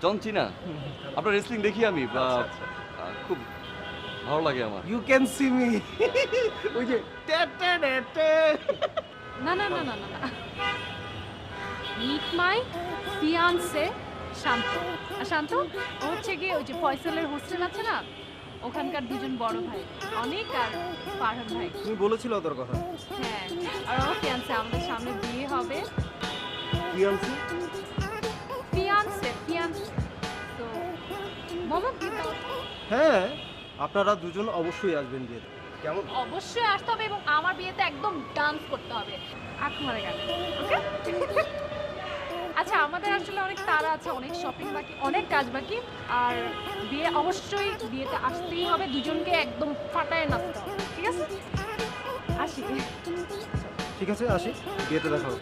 জন চিনা আপনার রেসলিং দেখি আমি খুব ভালো লাগে আমার। ইউ ক্যান সি মি ওই যে টে টে টে টে। না না না না না না মিট মাই ফিয়ান্সে শান্ত। আর শান্ত ও হচ্ছে গিয়ে ওই যে ফয়সালের হোস্টেল আছে না, ওখানকার দুজন বড় ভাই অনেক আর ফারহান ভাই। তুমি বলেছিল তোর কথা। হ্যাঁ, আর আমার ফিয়ান্সে, আমাদের সামনে বিয়ে হবে। কি আনছি? ফিয়ান্সে ফিয়ান্সে তো মোমো কি দাও? হ্যাঁ, আপনারা দুজন অবশ্যই আসবেন বিয়েতে। কেমন? অবশ্যই আসতে হবে এবং আমার বিয়েতে একদম ডান্স করতে হবে। আখ মারা গেল। ওকে? আচ্ছা, আমাদের আসলে অনেক তাড়া আছে, অনেক শপিং বাকি, অনেক কাজ বাকি। আর বিয়ে অবশ্যই, বিয়েতে আসতেই হবে, দুজনকে একদম ফাটায় নাচতে হবে। ঠিক আছে? আসি। ঠিক আছে, আসি, বিয়েতে দেখা হবে।